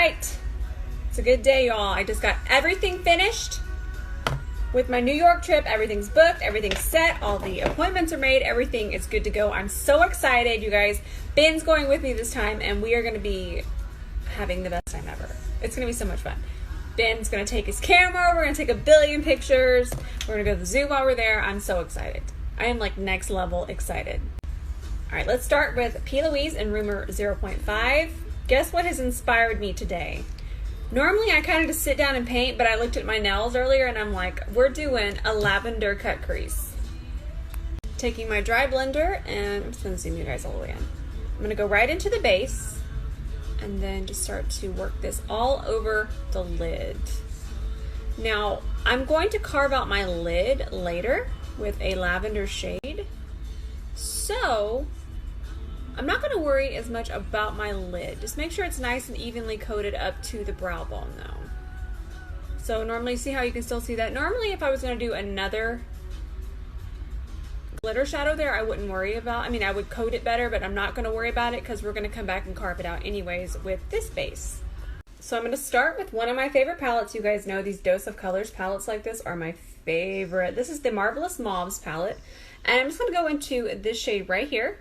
right, it's a good day, y'all. I just got everything finished with my New York trip. Everything's booked, everything's set, all the appointments are made, everything is good to go. I'm so excited, you guys. Ben's going with me this time, and we are going to be having the best time ever. It's going to be so much fun. Ben's going to take his camera. We're going to take a billion pictures. We're going to go to the zoo while we're there. I'm so excited. I am like next level excited. All right, let's start with 𝗕𝗘𝗧𝗬 in Rumor 0.5. Guess what has inspired me today? Normally I kind of just sit down and paint, but I looked at my nails earlier and I'm like, we're doing a lavender cut crease. Taking my dry blender, and I'm just going to zoom you guys all the way in. I'm going to go right into the base and then just start to work this all over the lid. Now, I'm going to carve out my lid later with a lavender shade. So, I'm not going to worry as much about my lid. Just make sure it's nice and evenly coated up to the brow bone though. So normally, see how you can still see that? Normally if I was going to do another glitter shadow there, I wouldn't worry about, I mean, I would coat it better, but I'm not going to worry about it because we're going to come back and carve it out anyways with this base. So I'm going to start with one of my favorite palettes. You guys know these Dose of Colors palettes like this are my favorite. This is the Marvelous Mauves palette. And I'm just going to go into this shade right here.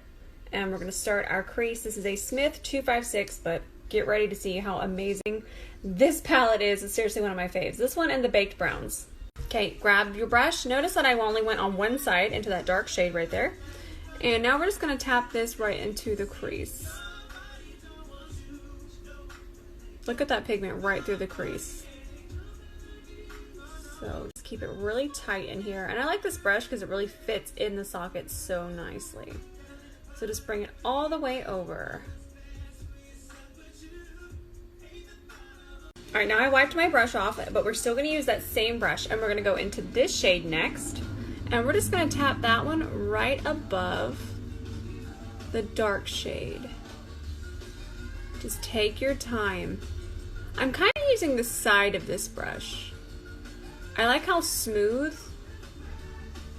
And we're going to start our crease. This is a Smith 256, but get ready to see how amazing this palette is. It's seriously one of my faves. This one and the Baked Browns. Okay, grab your brush. Notice that I only went on one side into that dark shade right there. And now we're just going to tap this right into the crease. Look at that pigment right through the crease. So just keep it really tight in here. And I like this brush because it really fits in the socket so nicely. So just bring it all the way over. All right, now I wiped my brush off, but we're still gonna use that same brush, and we're gonna go into this shade next. And we're just gonna tap that one right above the dark shade. Just take your time. I'm kind of using the side of this brush. I like how smooth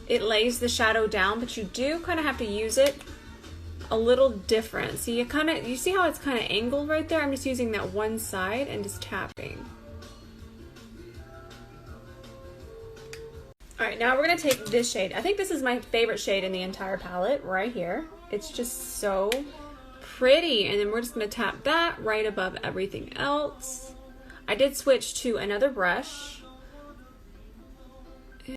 it lays the shadow down, but you do kind of have to use it a little different. See, you see how it's kind of angled right there? I'm just using that one side and just tapping. All right, now we're gonna take this shade. I think this is my favorite shade in the entire palette right here. It's just so pretty. And then we're just gonna tap that right above everything else. I did switch to another brush.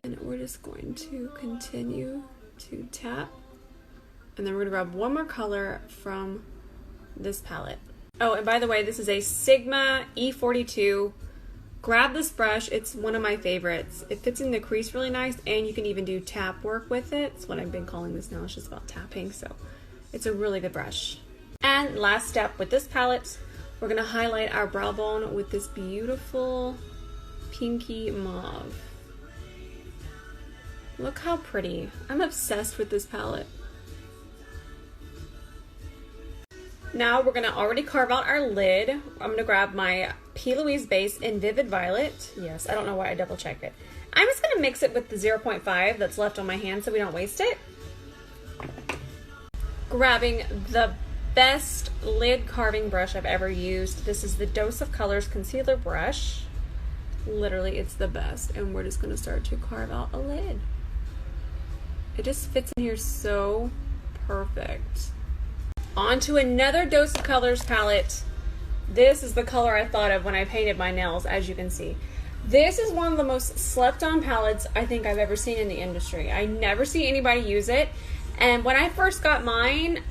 And we're just going to continue to tap. And then we're gonna grab one more color from this palette. Oh, and by the way, this is a Sigma E42. Grab this brush, it's one of my favorites. It fits in the crease really nice, and you can even do tap work with it. It's what I've been calling this now, it's just about tapping, so it's a really good brush. And last step with this palette, we're gonna highlight our brow bone with this beautiful pinky mauve. Look how pretty. I'm obsessed with this palette. Now we're gonna already carve out our lid. I'm gonna grab my 𝗕𝗘𝗧𝗬 base in Vivid Violet. Yes, I don't know why I double checked it. I'm just gonna mix it with the 0.5 that's left on my hand so we don't waste it. Grabbing the best lid carving brush I've ever used. This is the Dose of Colors concealer brush. Literally, it's the best. And we're just gonna start to carve out a lid. It just fits in here so perfect. On to another Dose of Colors palette. This is the color I thought of when I painted my nails, as you can see. This is one of the most slept on palettes I think I've ever seen in the industry. I never see anybody use it. And when I first got mine,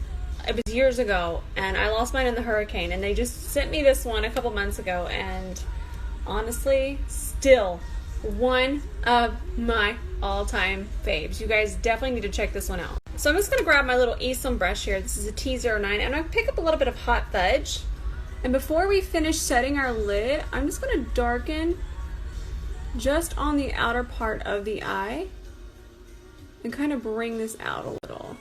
it was years ago, and I lost mine in the hurricane, and they just sent me this one a couple months ago, and honestly, still one of my all-time faves. You guys definitely need to check this one out. So I'm just going to grab my little Esom brush here. This is a T09, and I pick up a little bit of Hot Fudge. And before we finish setting our lid, I'm just going to darken just on the outer part of the eye and kind of bring this out a little.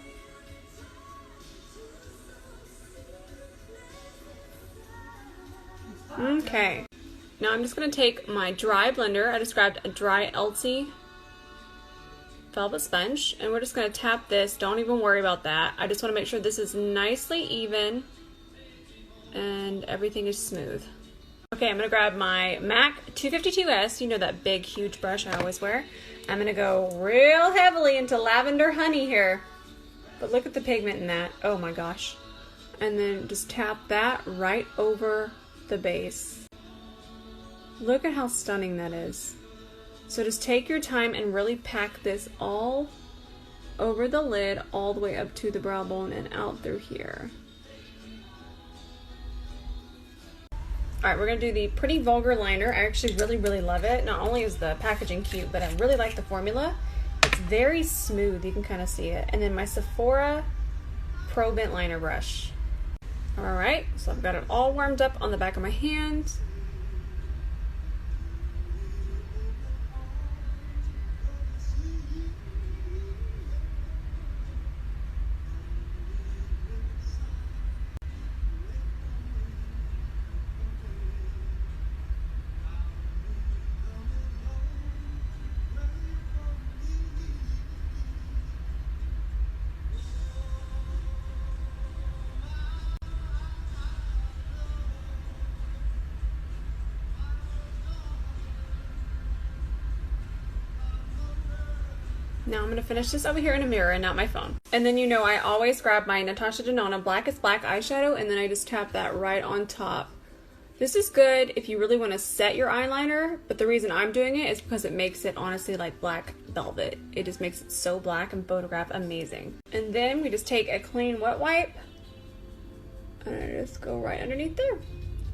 Okay. Now I'm just going to take my dry blender. I just grabbed a dry 𝗕𝗘𝗧𝗬 velvet sponge, and we're just going to tap this. Don't even worry about that. I just want to make sure this is nicely even and everything is smooth. Okay, I'm gonna grab my MAC 252S, you know, that big, huge brush I always wear. I'm gonna go real heavily into Lavender Honey here. But look at the pigment in that, oh my gosh. And then just tap that right over the base. Look at how stunning that is. So just take your time and really pack this all over the lid, all the way up to the brow bone and out through here. Alright, we're going to do the Pretty Vulgar liner. I actually really love it. Not only is the packaging cute, but I really like the formula. It's very smooth, you can kind of see it. And then my Sephora Pro Bent Liner Brush. Alright, so I've got it all warmed up on the back of my hand. Now I'm going to finish this over here in a mirror and not my phone. And then you know I always grab my Natasha Denona Blackest Black eyeshadow and then I just tap that right on top. This is good if you really want to set your eyeliner, but the reason I'm doing it is because it makes it honestly like black velvet. It just makes it so black and photograph amazing. And then we just take a clean wet wipe and I just go right underneath there.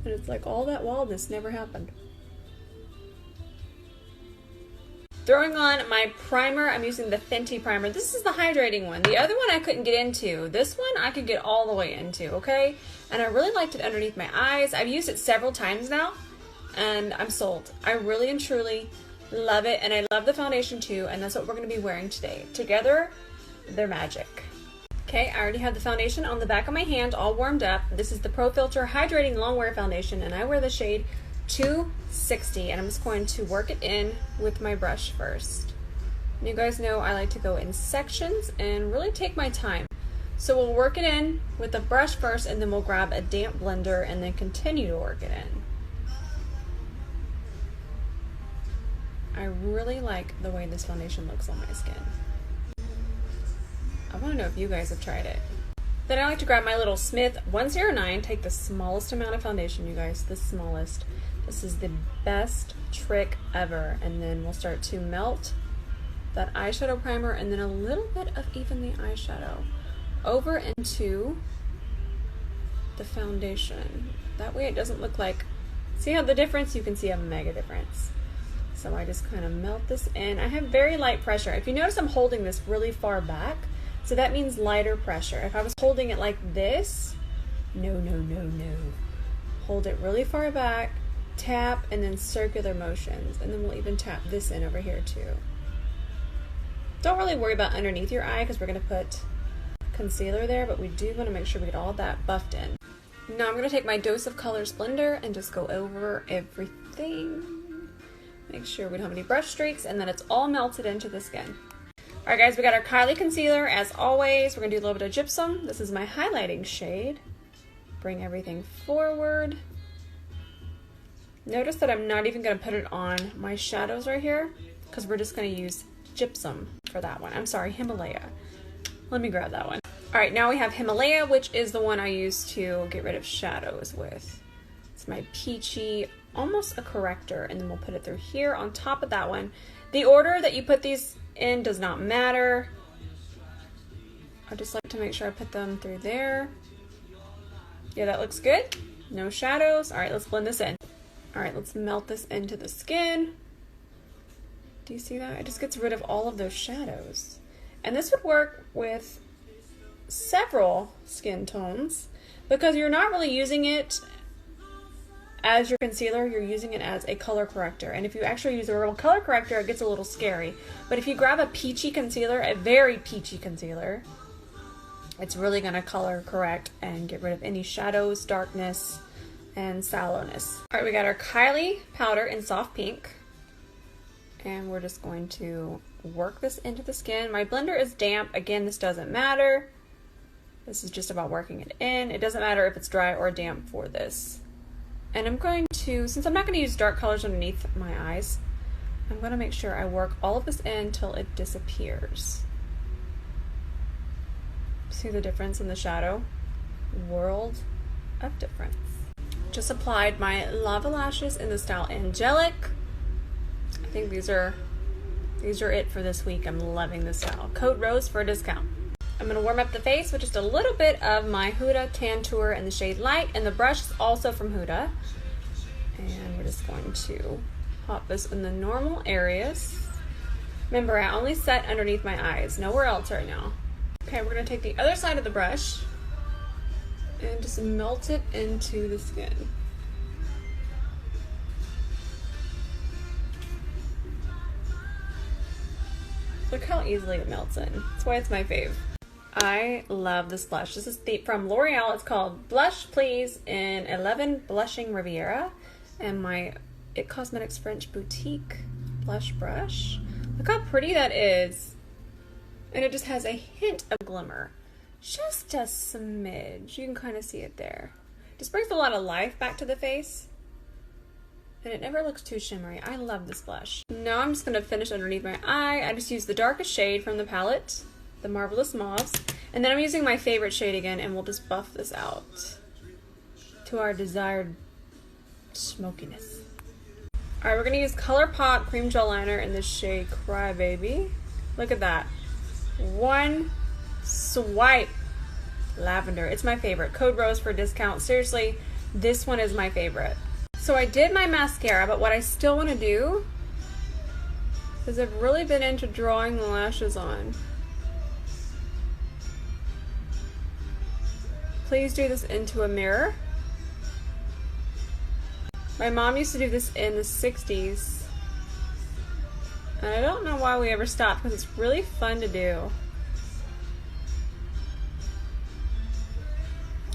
And it's like all that wildness never happened. Throwing on my primer, I'm using the Fenty primer. This is the hydrating one. The other one I couldn't get into. This one I could get all the way into, okay? And I really liked it underneath my eyes. I've used it several times now, and I'm sold. I really and truly love it, and I love the foundation too, and that's what we're gonna be wearing today. Together, they're magic. Okay, I already have the foundation on the back of my hand, all warmed up. This is the Pro Filter Hydrating Long Wear Foundation, and I wear the shade 260, and I'm just going to work it in with my brush first. And you guys know I like to go in sections and really take my time. So we'll work it in with the brush first, and then we'll grab a damp blender and then continue to work it in. I really like the way this foundation looks on my skin. I want to know if you guys have tried it. Then I like to grab my little Smith 109, take the smallest amount of foundation, you guys, the smallest. This is the best trick ever. And then we'll start to melt that eyeshadow primer and then a little bit of even the eyeshadow over into the foundation. That way it doesn't look like, see how the difference? You can see a mega difference. So I just kind of melt this in. I have very light pressure. If you notice, I'm holding this really far back. So that means lighter pressure. If I was holding it like this, no. Hold it really far back, tap, and then circular motions. And then we'll even tap this in over here too. Don't really worry about underneath your eye because we're gonna put concealer there, but we do wanna make sure we get all that buffed in. Now I'm gonna take my Dose of Colors blender and just go over everything. Make sure we don't have any brush streaks and then it's all melted into the skin. Alright guys, we got our Kylie concealer as always. We're going to do a little bit of gypsum. This is my highlighting shade. Bring everything forward. Notice that I'm not even going to put it on my shadows right here because we're just going to use gypsum for that one. I'm sorry, Himalaya. Let me grab that one. Alright, now we have Himalaya, which is the one I use to get rid of shadows with. It's my peachy, almost a corrector, and then we'll put it through here on top of that one. The order that you put these in does not matter. I just like to make sure I put them through there. Yeah, that looks good. No shadows. All right, let's blend this in. All right, let's melt this into the skin. Do you see that? It just gets rid of all of those shadows. And this would work with several skin tones because you're not really using it as your concealer, you're using it as a color corrector. And if you actually use a real color corrector, it gets a little scary. But if you grab a peachy concealer, a very peachy concealer, it's really gonna color correct and get rid of any shadows, darkness, and sallowness. All right, we got our Kylie powder in soft pink. And we're just going to work this into the skin. My blender is damp. Again, this doesn't matter. This is just about working it in. It doesn't matter if it's dry or damp for this. And I'm going to, since I'm not going to use dark colors underneath my eyes, I'm going to make sure I work all of this in till it disappears. See the difference in the shadow? World of difference. Just applied my lava lashes in the style Angelic. I think these are it for this week. I'm loving this style. Code Rose for a discount. I'm going to warm up the face with just a little bit of my Huda Tan Tour in the shade Light, and the brush is also from Huda. And we're just going to pop this in the normal areas. Remember, I only set underneath my eyes, nowhere else right now. Okay, we're going to take the other side of the brush and just melt it into the skin. Look how easily it melts in. That's why it's my fave. I love this blush. This is from L'Oreal. It's called Blush Please in 11 Blushing Riviera. And my It Cosmetics French Boutique blush brush. Look how pretty that is. And it just has a hint of glimmer. Just a smidge. You can kind of see it there. Just brings a lot of life back to the face. And it never looks too shimmery. I love this blush. Now I'm just going to finish underneath my eye. I just used the darkest shade from the palette, the Marvelous Mauves. And then I'm using my favorite shade again, and we'll just buff this out to our desired smokiness. Alright, we're going to use ColourPop Cream Gel Liner in the shade Crybaby. Look at that. One swipe. Lavender. It's my favorite. Code Rose for a discount. Seriously, this one is my favorite. So I did my mascara, but what I still want to do is I've really been into drawing the lashes on. Please do this into a mirror. My mom used to do this in the 60s. And I don't know why we ever stopped, because it's really fun to do.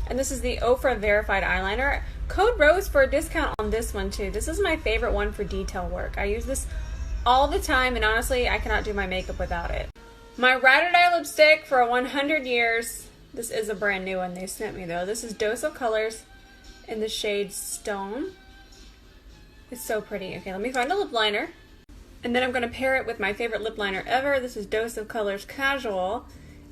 And this is the Ofra Verified Eyeliner. Code Rose for a discount on this one too. This is my favorite one for detail work. I use this all the time, and honestly, I cannot do my makeup without it. My Ride or Die lipstick for 100 years. This is a brand new one they sent me though. This is Dose of Colors in the shade Stone. It's so pretty. Okay, let me find a lip liner. And then I'm going to pair it with my favorite lip liner ever. This is Dose of Colors Casual.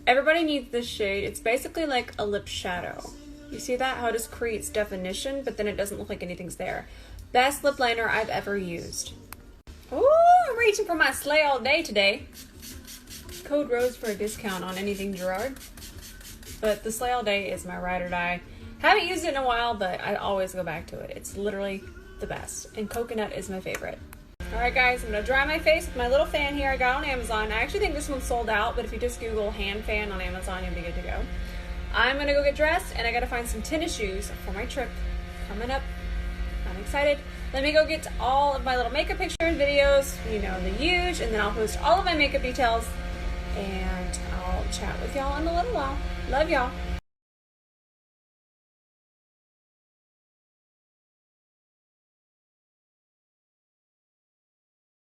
Everybody needs this shade. It's basically like a lip shadow. You see that? How it just creates definition, but then it doesn't look like anything's there. Best lip liner I've ever used. Ooh, I'm reaching for my Slay All Day today. Code Rose for a discount on anything Gerard. But the Slay All Day is my ride or die. Haven't used it in a while, but I always go back to it. It's literally the best. And coconut is my favorite. Alright guys, I'm going to dry my face with my little fan here I got on Amazon. I actually think this one's sold out, but if you just Google hand fan on Amazon, you'll be good to go. I'm going to go get dressed, and I got to find some tennis shoes for my trip coming up. I'm excited. Let me go get all of my little makeup pictures and videos, you know, the huge, and then I'll post all of my makeup details, and I'll chat with y'all in a little while. Love y'all.